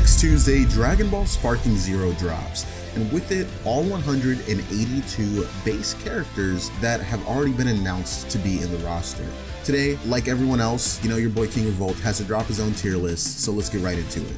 Next Tuesday, Dragon Ball Sparking Zero drops, and with it, all 182 base characters that have already been announced to be in the roster. Today, like everyone else, your boy kingrevolt has to drop his own tier list, so let's get right into it.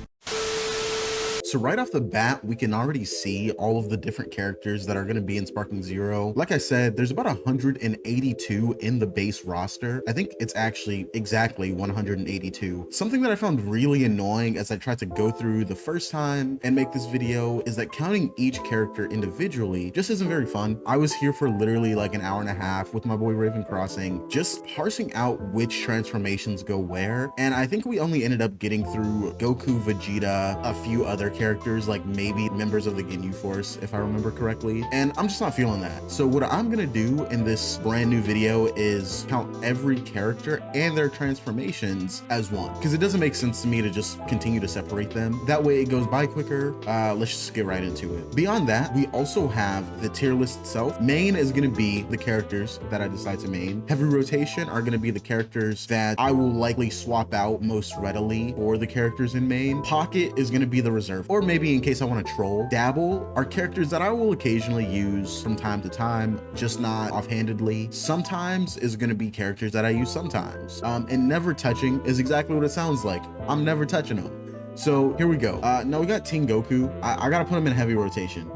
So right off the bat, we can already see all of the different characters that are going to be in Sparking Zero. Like I said, there's about 182 in the base roster. I think it's actually exactly 182. Something that I found really annoying as I tried to go through the first time and make this video is that counting each character individually just isn't very fun. I was here for literally like an hour and a half with my boy Raven Crossing, just parsing out which transformations go where. And I think we only ended up getting through Goku, Vegeta, a few other characters, like maybe members of the Ginyu Force, if I remember correctly, and I'm just not feeling that. So what I'm gonna do in this brand new video is count every character and their transformations as one, because it doesn't make sense to me to just continue to separate them. That way it goes by quicker. Let's just get right into it. Beyond that, we also have the tier list itself. Main is gonna be the characters that I decide to main. Heavy rotation are gonna be the characters that I will likely swap out most readily for the characters in main. Pocket is gonna be the reserve, or maybe in case I want to troll. Dabble are characters that I will occasionally use from time to time, just not offhandedly. Sometimes is going to be characters that I use sometimes. And never touching is exactly what it sounds like. I'm never touching them. So here we go. Now we got Teen Goku. I gotta put him in heavy rotation.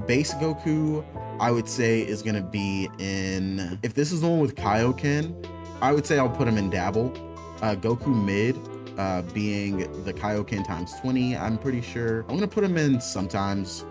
Base Goku, I would say is going to be in, if this is the one with Kaioken, I would say I'll put him in Dabble. Goku mid, being the Kaioken times 20, I'm pretty sure. I'm gonna put him in sometimes.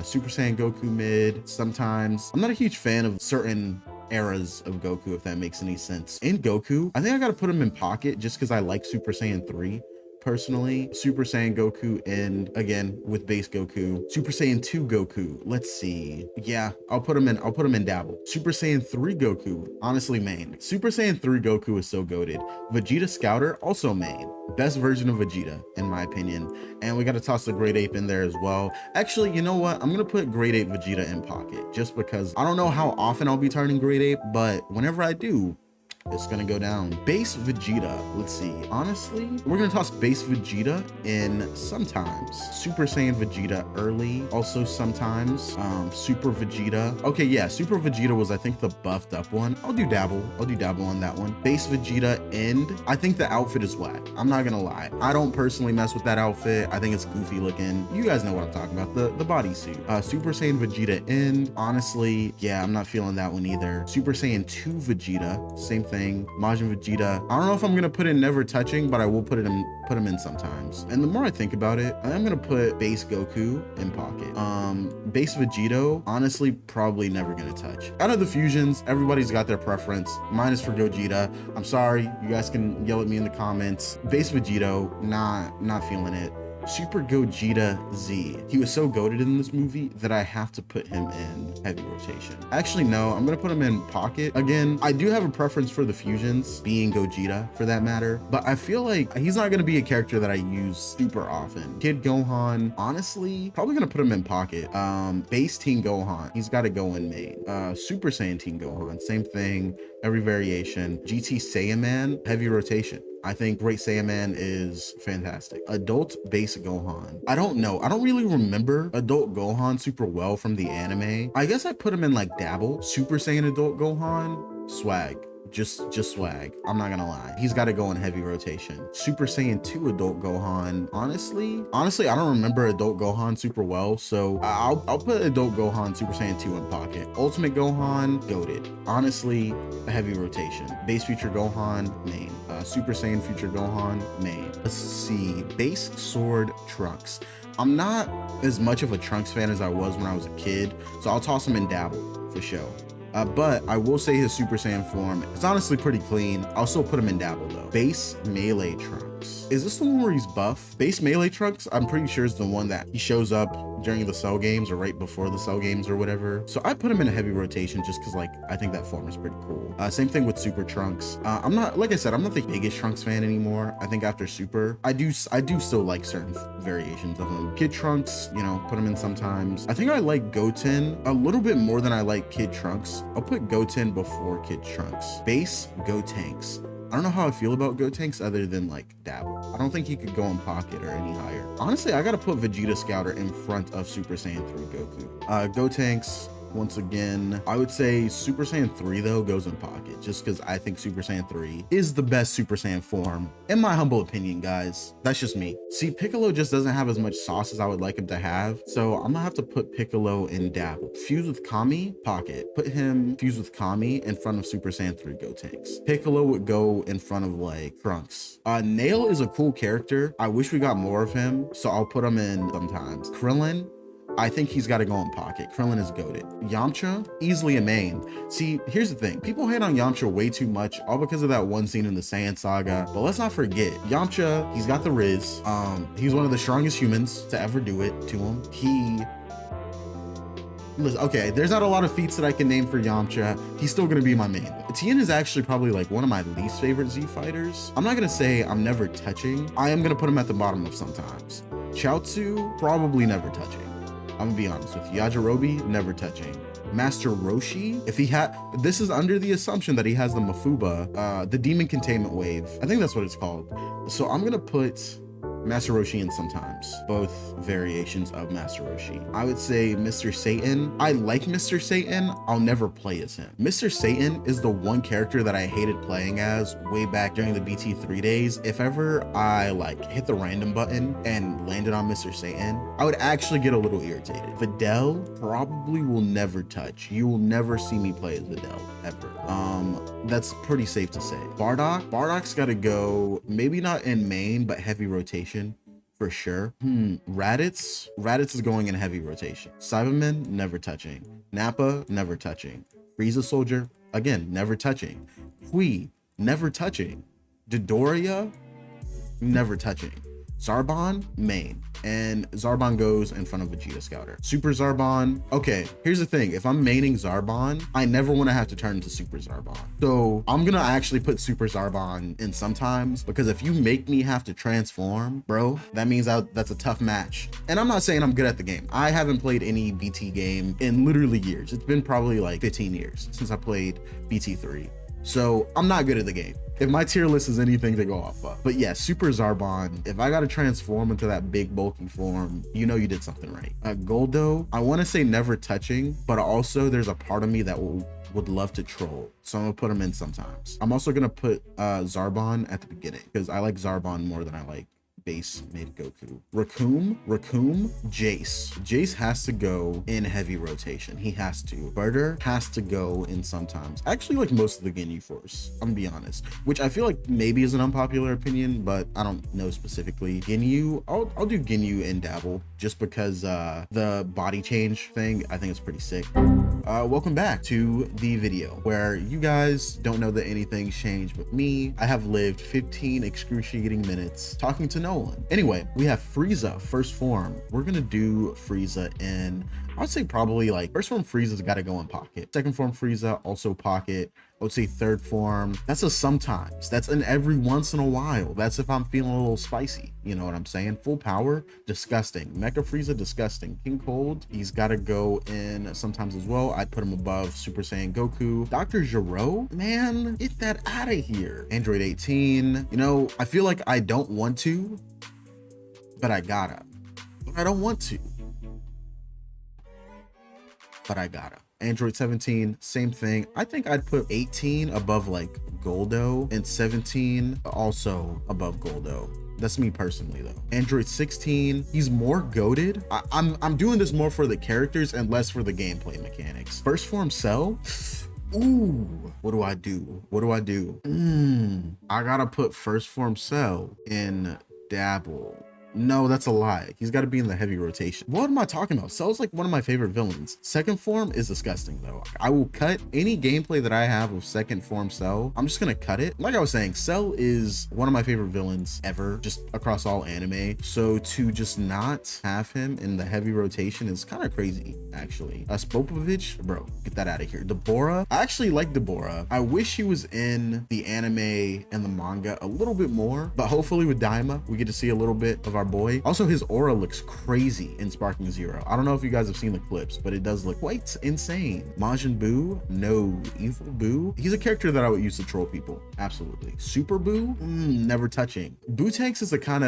Super Saiyan Goku mid, sometimes. I'm not a huge fan of certain eras of Goku, if that makes any sense. In Goku, I think I gotta put him in Pocket just because I like Super Saiyan 3. Personally, Super Saiyan Goku and again with base Goku. Super Saiyan 2 Goku, let's see. Yeah, I'll put him in Dabble. Super Saiyan 3 Goku, honestly main. Super Saiyan 3 Goku is so goated. Vegeta Scouter, also main. Best version of Vegeta, in my opinion. And we gotta toss the Great Ape in there as well. Actually, you know what? I'm gonna put Great Ape Vegeta in Pocket, just because I don't know how often I'll be turning Great Ape, but whenever I do, it's gonna go down. Base Vegeta, let's see. Honestly, we're gonna toss base Vegeta in sometimes. Super Saiyan Vegeta early, also sometimes. Super Vegeta. Okay, yeah, Super Vegeta was I think the buffed up one. I'll do Dabble on that one. Base Vegeta end. I think the outfit is whack. I'm not gonna lie. I don't personally mess with that outfit. I think it's goofy looking. You guys know what I'm talking about, the bodysuit. Super Saiyan Vegeta end. Honestly, yeah, I'm not feeling that one either. Super Saiyan 2 Vegeta, same thing. Majin Vegeta, I don't know if I'm gonna put in never touching, but I will put him in sometimes. And the more I think about it, I'm gonna put base Goku in Pocket. Base Vegito, honestly, probably never gonna touch. Out of the fusions, everybody's got their preference. Mine is for Gogeta. I'm sorry, you guys can yell at me in the comments. Base Vegito, not feeling it. Super Gogeta Z. He was so goated in this movie that I have to put him in heavy rotation. Actually, no, I'm gonna put him in Pocket. Again, I do have a preference for the fusions, being Gogeta for that matter, but I feel like he's not gonna be a character that I use super often. Kid Gohan, honestly, probably gonna put him in Pocket. Base Teen Gohan, he's gotta go in main. Super Saiyan Teen Gohan, same thing, every variation. GT Saiyaman, heavy rotation. I think Great Saiyaman is fantastic. Adult base Gohan. I don't know. I don't really remember Adult Gohan super well from the anime. I guess I put him in like Dabble. Super Saiyan Adult Gohan, swag. Just swag. I'm not gonna lie. He's got to go in heavy rotation. Super Saiyan 2 Adult Gohan. Honestly, I don't remember Adult Gohan super well, so I'll put Adult Gohan Super Saiyan 2 in Pocket. Ultimate Gohan, goated. Honestly, a heavy rotation. Base Future Gohan, main. Super Saiyan Future Gohan, main. Let's see. Base Sword Trunks. I'm not as much of a Trunks fan as I was when I was a kid, so I'll toss him in Dabble for sure. But I will say his Super Saiyan form is honestly pretty clean. I'll still put him in Dabble though. Base Melee Trunks. Is this the one where he's buff? Base Melee Trunks, I'm pretty sure is the one that he shows up during the Cell games or right before the Cell games or whatever. So I put him in a heavy rotation just because like I think that form is pretty cool. Same thing with Super Trunks. I'm not, like I said, I'm not the biggest Trunks fan anymore. I think after Super, I do still like certain variations of him. Kid Trunks, put him in sometimes. I think I like Goten a little bit more than I like Kid Trunks. I'll put Goten before Kid Trunks. Base Gotenks. I don't know how I feel about Gotenks other than like Dabble. I don't think he could go in Pocket or any higher. Honestly, I gotta put Vegeta Scouter in front of Super Saiyan 3 Goku. Gotenks, once again, I would say Super Saiyan 3 though goes in Pocket, just because I think Super Saiyan 3 is the best Super Saiyan form, in my humble opinion, guys. That's just me. See, Piccolo just doesn't have as much sauce as I would like him to have, so I'm gonna have to put Piccolo in Dabble. Fuse with Kami, Pocket. Put him fuse with Kami in front of Super Saiyan 3 Gotenks. Piccolo would go in front of like Trunks. Nail is a cool character. I wish we got more of him, so I'll put him in sometimes. Krillin, I think he's got to go in Pocket. Krillin is goated. Yamcha, easily a main. See, here's the thing. People hate on Yamcha way too much, all because of that one scene in the Saiyan Saga. But let's not forget, Yamcha, he's got the Riz. He's one of the strongest humans to ever do it to him. Okay, there's not a lot of feats that I can name for Yamcha. He's still gonna be my main. Tien is actually probably like one of my least favorite Z fighters. I'm not gonna say I'm never touching. I am gonna put him at the bottom of sometimes. Chaozu, probably never touching. I'm gonna be honest with you. Yajirobe, never touching. Master Roshi, if he had, this is under the assumption that he has the Mafuba, the Demon Containment Wave. I think that's what it's called. So I'm gonna put Master Roshi in sometimes, both variations of Master Roshi. I would say Mr. Satan. I like Mr. Satan. I'll never play as him. Mr. Satan is the one character that I hated playing as way back during the BT3 days. If ever I like hit the random button and landed on Mr. Satan, I would actually get a little irritated. Videl probably will never touch. You will never see me play as Videl ever. That's pretty safe to say. Bardock's got to go, maybe not in main, but heavy rotation for sure. Raditz is going in heavy rotation. Cyberman, never touching. Nappa, never touching. Frieza Soldier, again, never touching. Hui, never touching. Dodoria, never touching. Zarbon, main. And Zarbon goes in front of Vegeta Scouter. Super Zarbon. Okay, here's the thing. If I'm maining Zarbon, I never want to have to turn into Super Zarbon. So I'm gonna actually put Super Zarbon in sometimes, because if you make me have to transform, bro, that means that's a tough match. And I'm not saying I'm good at the game. I haven't played any BT game in literally years. It's been probably like 15 years since I played BT3. So I'm not good at the game, if my tier list is anything to go off of. But yeah, Super Zarbon, if I got to transform into that big bulky form, you know you did something right. Goldo, I want to say never touching, but also there's a part of me that would love to troll, so I'm gonna put him in sometimes. I'm also gonna put Zarbon at the beginning, because I like Zarbon more than I like base mid Goku. Raccoon, Jace. Jace has to go in heavy rotation. He has to. Barter has to go in sometimes. Actually, like most of the Ginyu Force, I'm gonna be honest, which I feel like maybe is an unpopular opinion, but I don't know specifically. Ginyu, I'll do Ginyu and Dabble, just because the body change thing, I think it's pretty sick. Welcome back to the video where you guys don't know that anything's changed but me. I have lived 15 excruciating minutes talking to no one. Anyway, we have Frieza first form. We're gonna do Frieza in, I would say probably like first form Frieza's got to go in Pocket. Second form Frieza also Pocket. I would say third form, that's a sometimes. That's an every once in a while. That's if I'm feeling a little spicy. You know what I'm saying? Full power, disgusting. Mecha Frieza, disgusting. King Cold, he's got to go in sometimes as well. I'd put him above Super Saiyan Goku. Dr. Gero, man, get that out of here. Android 18, you know, I feel like I don't want to, but I gotta. But I don't want to, but I gotta. Android 17, same thing. I think I'd put 18 above like Goldo and 17 also above Goldo. That's me personally though. Android 16, he's more goated. I'm doing this more for the characters and less for the gameplay mechanics. First form Cell. Ooh, what do I do? I gotta put first form Cell in Dabble. No, that's a lie. He's got to be in the heavy rotation. What am I talking about? Cell's like one of my favorite villains. Second form is disgusting though. I will cut any gameplay that I have of second form Cell. I'm just gonna cut it. Like I was saying, Cell is one of my favorite villains ever, just across all anime. So to just not have him in the heavy rotation is kind of crazy, actually. Spopovich, bro, get that out of here. Deborah, I actually like Deborah. I wish he was in the anime and the manga a little bit more, but hopefully with Daima, we get to see a little bit of our our boy. Also, his aura looks crazy in Sparking Zero. I don't know if you guys have seen the clips, but it does look quite insane. Majin Buu, no. Evil Buu, he's a character that I would use to troll people. Absolutely. Super Buu, never touching. Buu-Tanks is a kind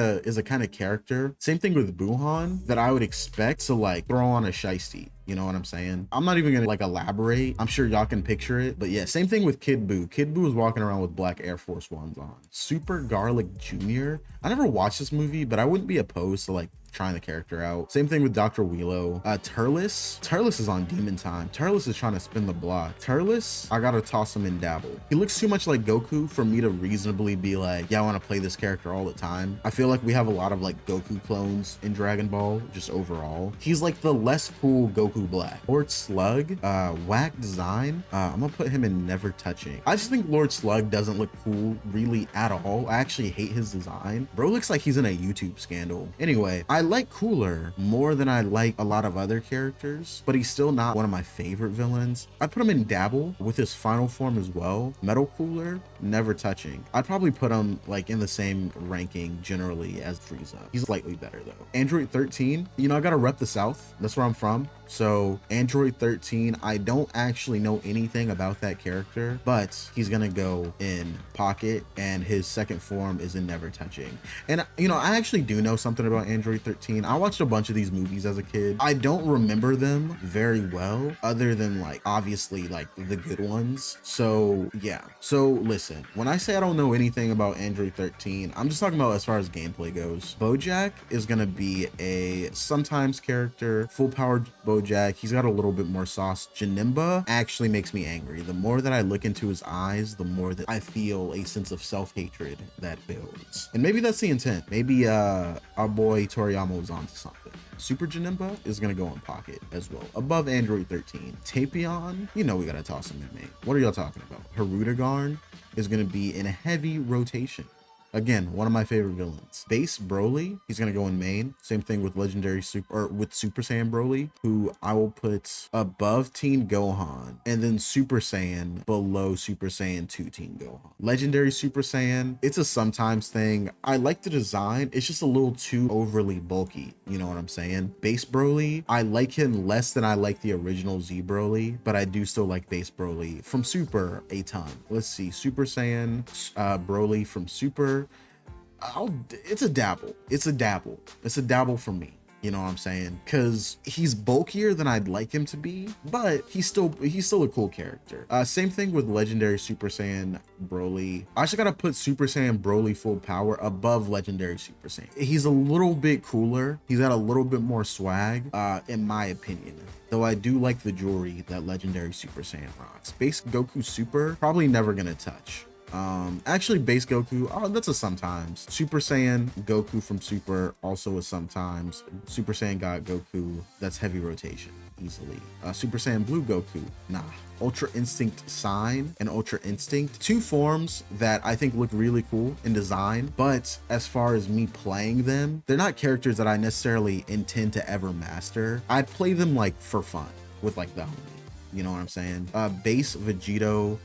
of character. Same thing with Buuhan that I would expect to like throw on a shiesty. You know what I'm saying? I'm not even gonna like elaborate. I'm sure y'all can picture it. But yeah, same thing with Kid Buu. Kid Buu is walking around with black Air Force Ones on. Super Garlic Jr. I never watched this movie, but I wouldn't be opposed to like trying the character out. Same thing with Dr. Wheelo. Turles is on demon time. Turles is trying to spin the block. Turles, I gotta toss him in Dabble. He looks too much like Goku for me to reasonably be like, yeah, I want to play this character all the time. I feel like we have a lot of like Goku clones in Dragon Ball, just overall. He's like the less cool Goku Black. Lord Slug, whack design. I'm gonna put him in never touching. I just think Lord Slug doesn't look cool really at all. I actually hate his design. Bro looks like he's in a YouTube scandal. Anyway, I like Cooler more than I like a lot of other characters, but he's still not one of my favorite villains. I'd put him in Dabble with his final form as well. Metal Cooler, never touching. I'd probably put him like in the same ranking generally as Frieza. He's slightly better though. Android 13, you know, I gotta rep the South. That's where I'm from. So Android 13, I don't actually know anything about that character, but he's gonna go in Pocket and his second form is in Never Touching. And you know, I actually do know something about Android 13. I watched a bunch of these movies as a kid. I don't remember them very well other than like obviously like the good ones. So yeah, so listen, when I say I don't know anything about Android 13, I'm just talking about as far as gameplay goes. Bojack is gonna be a sometimes character, full powered Bojack. He's got a little bit more sauce. Janemba actually makes me angry. The more that I look into his eyes, the more that I feel a sense of self-hatred that builds. And maybe that's the intent. Maybe our boy Toriyama was onto something. Super Janemba is gonna go in Pocket as well, above Android 13. Tapion, you know we gotta toss him in main. What are y'all talking about? Hirudegarn is gonna be in a heavy rotation. Again, one of my favorite villains. Base Broly, he's gonna go in main. Same thing with Legendary Super, or with Super Saiyan Broly, who I will put above Teen Gohan, and then Super Saiyan below Super Saiyan 2 Teen Gohan. Legendary Super Saiyan, it's a sometimes thing. I like the design, it's just a little too overly bulky, you know what I'm saying? Base Broly, I like him less than I like the original Z Broly, but I do still like Base Broly from Super a ton. Let's see, Super Saiyan, Broly from Super, it's a dabble. It's a dabble for me. You know what I'm saying? Because he's bulkier than I'd like him to be, but he's still a cool character. Same thing with Legendary Super Saiyan Broly. I just gotta put Super Saiyan Broly full power above Legendary Super Saiyan. He's a little bit cooler. He's got a little bit more swag, in my opinion. Though I do like the jewelry that Legendary Super Saiyan rocks. Base Goku Super, probably never gonna touch. Actually Base Goku, oh, that's a sometimes. Super Saiyan Goku from Super, also a sometimes. Super Saiyan God Goku, that's heavy rotation easily. Super Saiyan Blue Goku, nah. Ultra Instinct Sign and Ultra Instinct, two forms that I think look really cool in design, but as far as me playing them, they're not characters that I necessarily intend to ever master. I play them like for fun with like the homie, you know what I'm saying? Base Vegeta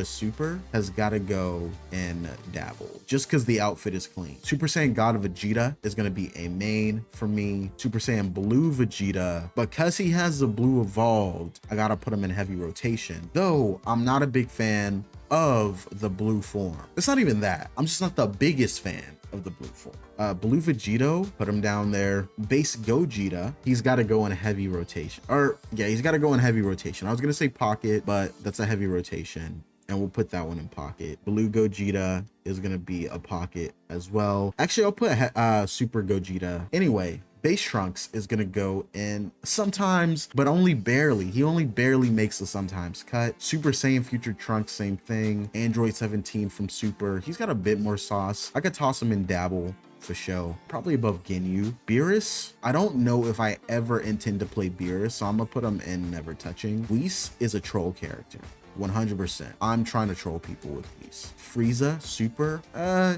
Super has got to go in Dabble just because the outfit is clean. Super Saiyan God Vegeta is going to be a main for me. Super Saiyan Blue Vegeta, because he has the blue evolved, I got to put him in heavy rotation. Though I'm not a big fan of the blue form. It's not even that. I'm just not the biggest fan of the blue form. Blue Vegito, put him down there. Base Gogeta, he's got to go in heavy rotation. Or yeah, he's got to go in heavy rotation. I was gonna say Pocket, but that's a heavy rotation, and we'll put that one in Pocket. Blue Gogeta is gonna be a Pocket as well. Actually, I'll put Super Gogeta. Anyway, Base Trunks is gonna go in sometimes, but only barely. He only barely makes the sometimes cut. Super Saiyan Future Trunks, same thing. Android 17 from Super, he's got a bit more sauce. I could toss him in Dabble for show, probably above Ginyu. Beerus, I don't know if I ever intend to play Beerus, so I'm gonna put him in never touching. Whis is a troll character. 100%. I'm trying to troll people with these. Frieza, super.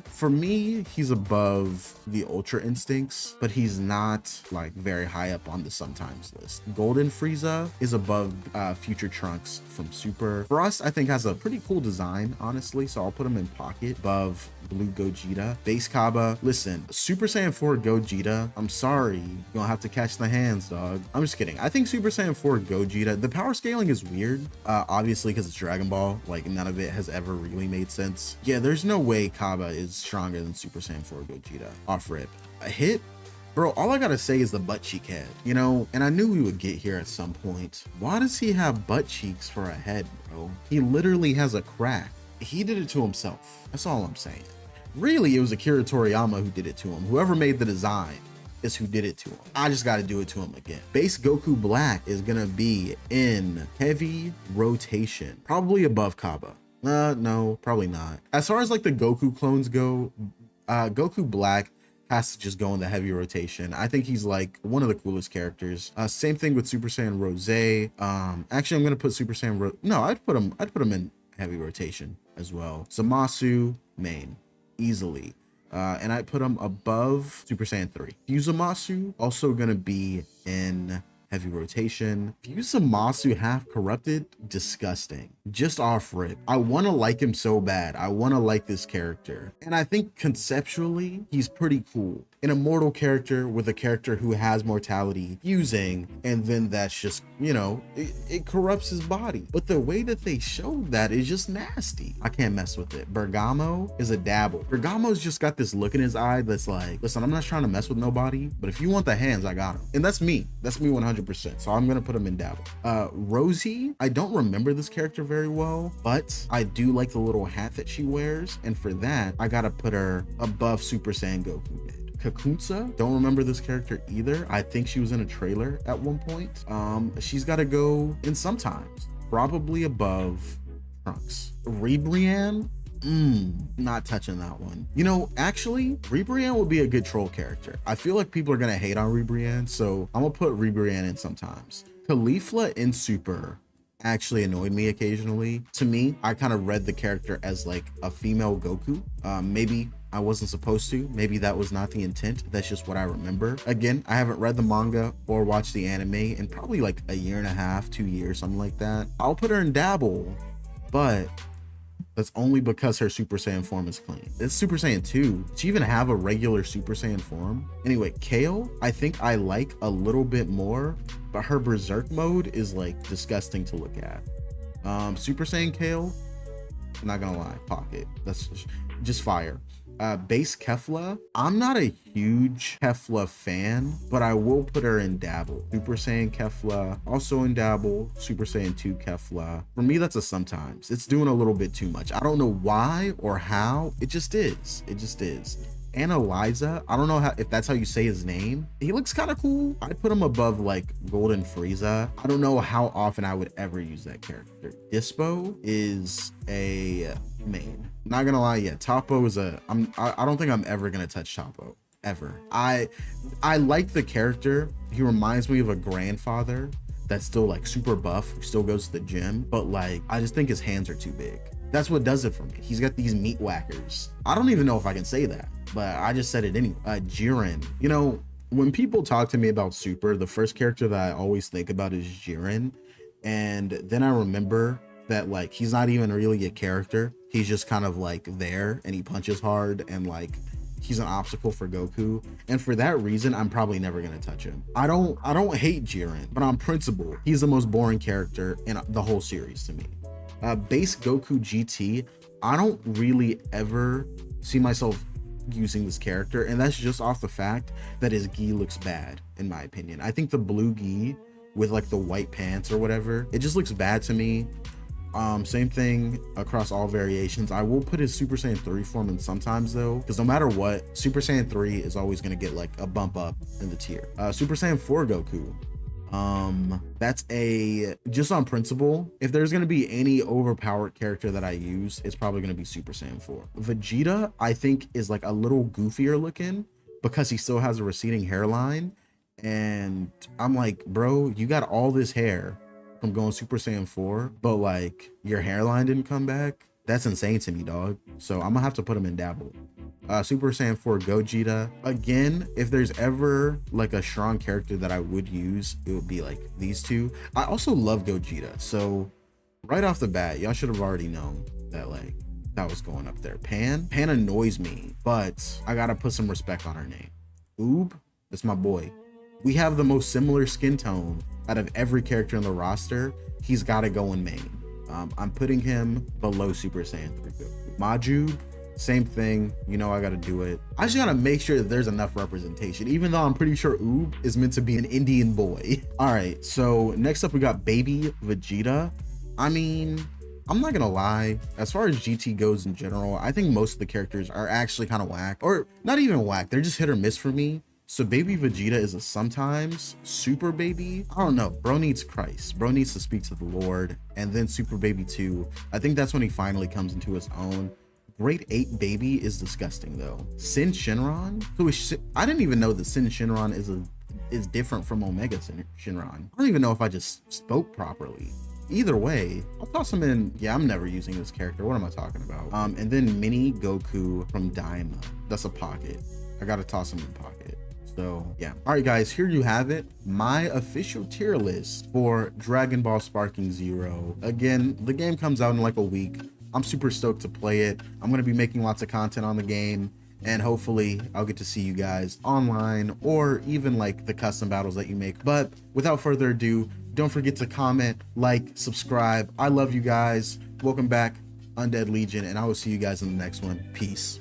For me, he's above the Ultra Instincts, but he's not like very high up on the sometimes list. Golden Frieza is above Future Trunks from Super. For us, I think has a pretty cool design, honestly, so I'll put him in pocket above Blue Gogeta. Base Kaba, listen, Super Saiyan 4 Gogeta, I'm sorry, you're gonna have to catch the hands, dog. I'm just kidding. I think Super Saiyan 4 Gogeta, the power scaling is weird, obviously because it's Dragon Ball, like none of it has ever really made sense. Yeah, there's no way Kaba is stronger than Super Saiyan 4 Gogeta. Off rip. A hit? Bro, all I gotta say is the butt cheek head, you know, and I knew we would get here at some point. Why does he have butt cheeks for a head, bro? He literally has a crack. He did it to himself. That's all I'm saying. Really, it was Akira Toriyama who did it to him. Whoever made the design is who did it to him. I just got to do it to him again. Base Goku Black is gonna be in heavy rotation, probably above Kaba. No, probably not. As far as like the Goku clones go, Goku Black has to just go in the heavy rotation. I think he's like one of the coolest characters. Same thing with Super Saiyan Rose. Actually, I'm gonna put Super Saiyan no, I'd put him in heavy rotation as well. Zamasu main, easily. And I put him above Super Saiyan 3. Fusamasu also gonna be in heavy rotation. Fusamasu half corrupted, disgusting. Just off rip. I want to like him so bad. I want to like this character. And I think conceptually, he's pretty cool. An immortal character with a character who has mortality fusing, and then that's just, you know, it corrupts his body. But the way that they showed that is just nasty. I can't mess with it. Bergamo is a dabble. Bergamo's just got this look in his eye that's like, listen, I'm not trying to mess with nobody, but if you want the hands, I got him. And that's me. That's me 100%. So I'm gonna put him in dabble. Rosie, I don't remember this character very well, but I do like the little hat that she wears. And for that, I gotta put her above Super Saiyan Goku did. Kakunsa, don't remember this character either. I think she was in a trailer at one point. She's got to go in sometimes, probably above Trunks. Ribrianne, not touching that one. You know, actually, Ribrianne would be a good troll character. I feel like people are gonna hate on Ribrianne, so I'm gonna put Ribrianne in sometimes. Caulifla in Super actually annoyed me occasionally. To me, I kind of read the character as like a female Goku. Maybe I wasn't supposed to. Maybe that was not the intent. That's just what I remember. Again, I haven't read the manga or watched the anime in probably like a year and a half, 2 years, something like that. I'll put her in dabble, but that's only because her Super Saiyan form is clean. It's Super Saiyan 2. Does she even have a regular Super Saiyan form? Anyway, Kale, I think I like a little bit more, but her Berserk mode is like disgusting to look at. Super Saiyan Kale, I'm not gonna lie, pocket. That's just fire. Base Kefla, I'm not a huge Kefla fan, but I will put her in dabble. Super Saiyan Kefla, also in dabble. Super Saiyan 2 Kefla. For me, that's a sometimes. It's doing a little bit too much. I don't know why or how. It just is. It just is. Analyza, I don't know if that's how you say his name. He looks kind of cool. I'd put him above like Golden Frieza. I don't know how often I would ever use that character. Dispo is a main. Not gonna lie, yeah, Toppo is I don't think I'm ever gonna touch Toppo, ever. I like the character. He reminds me of a grandfather that's still like super buff, who still goes to the gym, but like, I just think his hands are too big. That's what does it for me. He's got these meat whackers. I don't even know if I can say that, but I just said it anyway. Jiren, you know, when people talk to me about Super, the first character that I always think about is Jiren. And then I remember that like, he's not even really a character. He's just kind of like there, and he punches hard, and like, he's an obstacle for Goku. And for that reason, I'm probably never gonna touch him. I don't hate Jiren, but on principle, he's the most boring character in the whole series to me. Base Goku GT, I don't really ever see myself using this character, and that's just off the fact that his gi looks bad, in my opinion. I think the blue gi with like the white pants or whatever, it just looks bad to me. Same thing across all variations. I will put his Super Saiyan 3 form in sometimes though, because no matter what, Super Saiyan 3 is always gonna get like a bump up in the tier. Super Saiyan 4 Goku, that's just on principle, if there's gonna be any overpowered character that I use, it's probably gonna be Super Saiyan 4. Vegeta, I think, is like a little goofier looking because he still has a receding hairline, and I'm like, bro, you got all this hair from going Super Saiyan 4, but like your hairline didn't come back, that's insane to me, dog. So I'm gonna have to put him in Dabble. Super Saiyan 4 Gogeta. Again, if there's ever like a strong character that I would use, it would be like these two. I also love Gogeta, so right off the bat, y'all should have already known that like that was going up there. Pan annoys me, but I gotta put some respect on her name. Oob, that's my boy. We have the most similar skin tone out of every character in the roster. He's gotta go in main. I'm putting him below Super Saiyan 3 Goku. Maju, same thing, you know I gotta do it. I just gotta make sure that there's enough representation, even though I'm pretty sure Oob is meant to be an Indian boy. All right, so next up we got Baby Vegeta. I mean, I'm not gonna lie, as far as GT goes in general, I think most of the characters are actually kind of whack, or not even whack, they're just hit or miss for me. So Baby Vegeta is a sometimes. Super Baby, I don't know, bro needs Christ. Bro needs to speak to the Lord. And then Super Baby 2, I think that's when he finally comes into his own. Grade 8 Baby is disgusting though. Sin Shinron, I didn't even know that Sin Shinron is different from Omega Shinron. I don't even know if I just spoke properly. Either way, I'll toss him in. Yeah, I'm never using this character. What am I talking about? And then Mini Goku from Daima. That's a pocket. I gotta toss him in pocket. So yeah. All right, guys, here you have it. My official tier list for Dragon Ball Sparking Zero. Again, the game comes out in like a week. I'm super stoked to play it. I'm gonna be making lots of content on the game, and hopefully I'll get to see you guys online or even like the custom battles that you make. But without further ado, don't forget to comment, like, subscribe. I love you guys. Welcome back, Undead Legion, and I will see you guys in the next one. Peace.